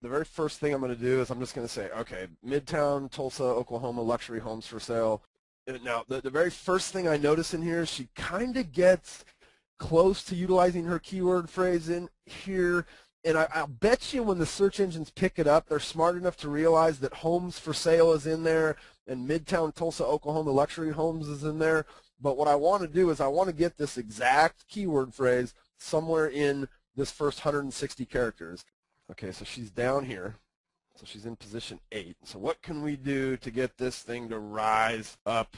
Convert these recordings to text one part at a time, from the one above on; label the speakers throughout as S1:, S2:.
S1: the very first thing I'm going to do is I'm just going to say, okay, Midtown Tulsa, Oklahoma, luxury homes for sale. Now, the very first thing I notice in here, she kind of gets close to utilizing her keyword phrase in here. And I'll bet you when the search engines pick it up, they're smart enough to realize that homes for sale is in there and Midtown Tulsa, Oklahoma, luxury homes is in there. But what I want to do is I want to get this exact keyword phrase somewhere in this first 160 characters. Okay, so she's down here. So she's in position 8. So what can we do to get this thing to rise up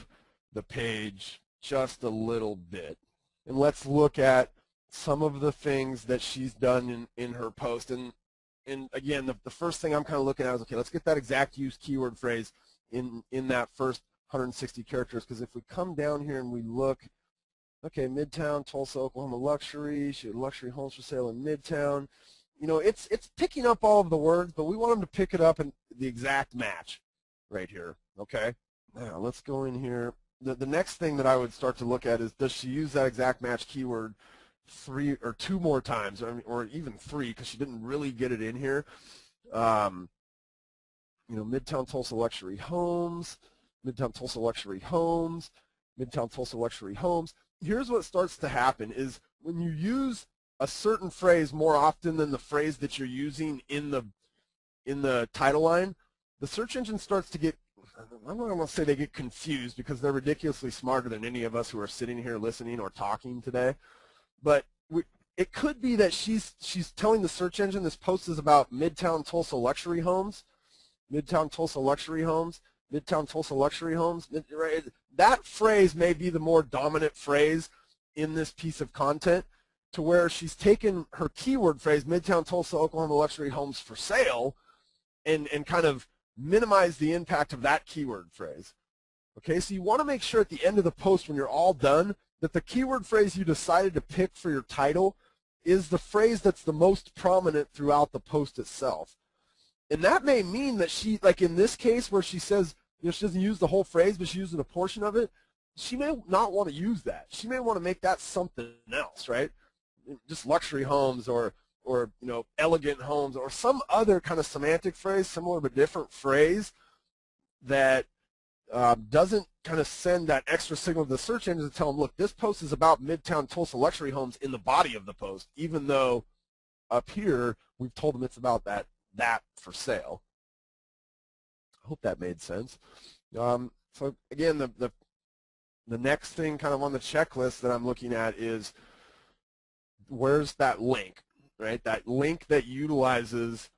S1: the page just a little bit? And let's look at some of the things that she's done in her post. And again, the first thing I'm kind of looking at is, okay, let's get that exact use keyword phrase in that first 160 characters. Because if we come down here and we look, okay, Midtown, Tulsa, Oklahoma luxury, she had luxury homes for sale in Midtown. You know, it's picking up all of the words, but we want them to pick it up in the exact match right here, okay? Now, let's go in here. The next thing that I would start to look at is, does she use that exact match keyword 3 or 2 more times, or even 3, because she didn't really get it in here. You know, Midtown Tulsa luxury homes, Midtown Tulsa luxury homes, Midtown Tulsa luxury homes. Here's what starts to happen is when you use a certain phrase more often than the phrase that you're using in the title line, the search engine starts to get, I'm not going to say they get confused because they're ridiculously smarter than any of us who are sitting here listening or talking today. But it could be that she's telling the search engine this post is about Midtown Tulsa luxury homes, Midtown Tulsa luxury homes, Midtown Tulsa luxury homes. Right? That phrase may be the more dominant phrase in this piece of content, to where she's taken her keyword phrase, Midtown Tulsa, Oklahoma luxury homes for sale, and kind of minimize the impact of that keyword phrase. Okay, so you want to make sure at the end of the post when you're all done that the keyword phrase you decided to pick for your title is the phrase that's the most prominent throughout the post itself. And that may mean that she, like in this case where she says, you know, she doesn't use the whole phrase, but she's using a portion of it, she may not want to use that. She may want to make that something else, right? Just luxury homes or you know, elegant homes or some other kind of semantic phrase, similar but different phrase that doesn't kind of send that extra signal to the search engine to tell them, look, this post is about Midtown Tulsa luxury homes in the body of the post, even though up here we've told them it's about that for sale. I hope that made sense. So again, the next thing kind of on the checklist that I'm looking at is, where's that link, right? That link that utilizes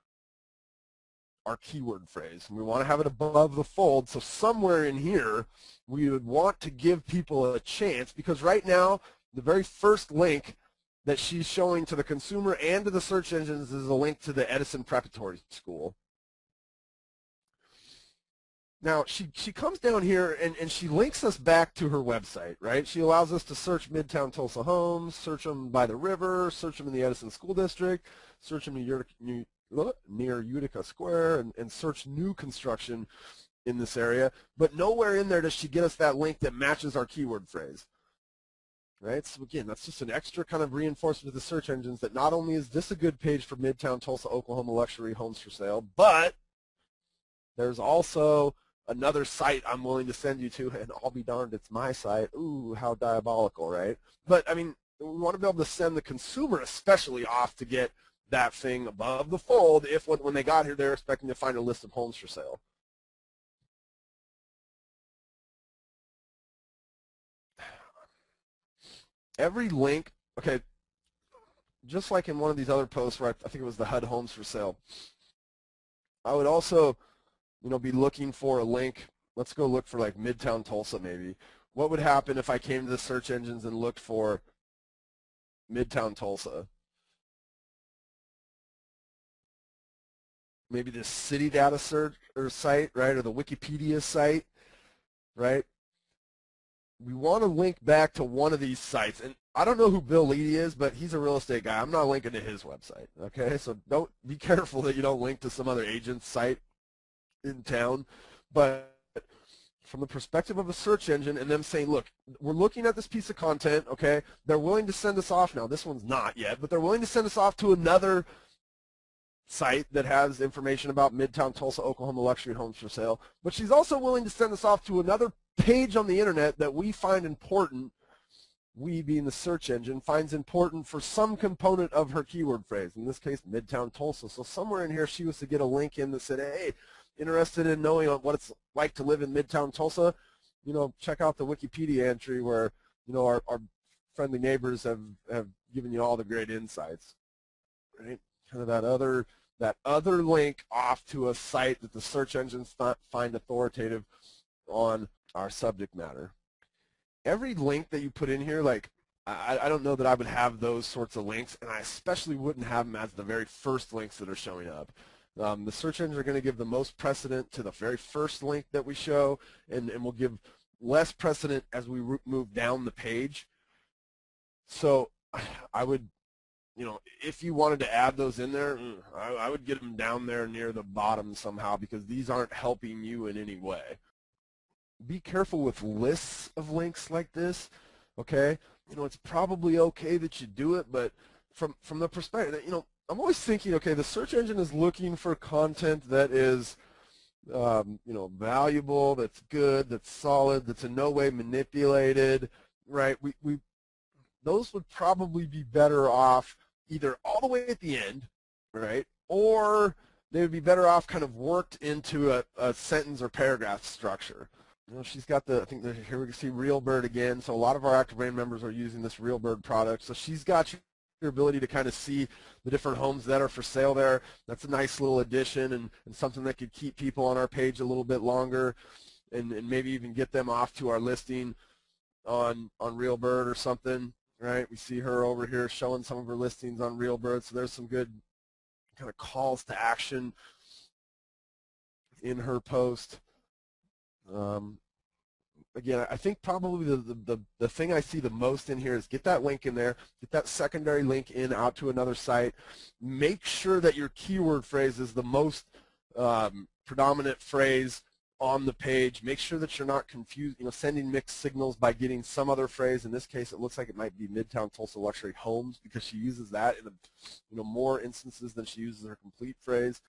S1: our keyword phrase. And we want to have it above the fold, so somewhere in here we would want to give people a chance, because right now the very first link that she's showing to the consumer and to the search engines is a link to the Edison Preparatory School. Now, she comes down here and she links us back to her website, right? She allows us to search Midtown Tulsa homes, search them by the river, search them in the Edison School District, search them near Utica Square, and search new construction in this area. But nowhere in there does she get us that link that matches our keyword phrase, right? So again, that's just an extra kind of reinforcement to the search engines that not only is this a good page for Midtown Tulsa, Oklahoma luxury homes for sale, but there's also another site I'm willing to send you to, and I'll be darned, it's my site. Ooh, how diabolical, right? But, I mean, we want to be able to send the consumer especially off to get that thing above the fold if when they got here they're expecting to find a list of homes for sale. Every link, okay, just like in one of these other posts where I think it was the HUD homes for sale, I would also, you know, be looking for a link. Let's go look for like Midtown Tulsa maybe. What would happen if I came to the search engines and looked for Midtown Tulsa? Maybe the city data search or site, right, or the Wikipedia site, right? We want to link back to one of these sites. And I don't know who Bill Leedy is, but he's a real estate guy. I'm not linking to his website, okay? So don't be careful that you don't link to some other agent's site in town. But from the perspective of a search engine and them saying, look, we're looking at this piece of content, okay? They're willing to send us off now. This one's not yet, but they're willing to send us off to another site that has information about Midtown Tulsa, Oklahoma luxury homes for sale, but she's also willing to send us off to another page on the internet that we find important, we being the search engine, finds important for some component of her keyword phrase, in this case Midtown Tulsa. So somewhere in here she was to get a link in that said, hey, interested in knowing what it's like to live in Midtown Tulsa, you know, check out the Wikipedia entry where, you know, our friendly neighbors have given you all the great insights, right? Kind of that other link off to a site that the search engines find authoritative on our subject matter. Every link that you put in here, like, I don't know that I would have those sorts of links, and I especially wouldn't have them as the very first links that are showing up. The search engines are going to give the most precedent to the very first link that we show, and we'll give less precedent as we move down the page. So I would, you know, if you wanted to add those in there, I would get them down there near the bottom somehow, because these aren't helping you in any way. Be careful with lists of links like this, okay? You know, it's probably okay that you do it, but from the perspective that, you know, I'm always thinking, okay, the search engine is looking for content that is, you know, valuable, that's good, that's solid, that's in no way manipulated, right? Those would probably be better off either all the way at the end, right, or they would be better off kind of worked into a sentence or paragraph structure. You know, she's got the, I think here we can see RealBird again. So a lot of our Active Brain members are using this RealBird product. So she's got your ability to kind of see the different homes that are for sale there. That's a nice little addition and something that could keep people on our page a little bit longer, and maybe even get them off to our listing on RealBird or something, right? We see her over here showing some of her listings on RealBird. So there's some good kind of calls to action in her post. Again, I think probably the thing I see the most in here is get that link in there, get that secondary link in out to another site. Make sure that your keyword phrase is the most predominant phrase on the page. Make sure that you're not confused, you know, sending mixed signals by getting some other phrase. In this case, it looks like it might be Midtown Tulsa luxury homes, because she uses that in, you know, more instances than she uses her complete phrase.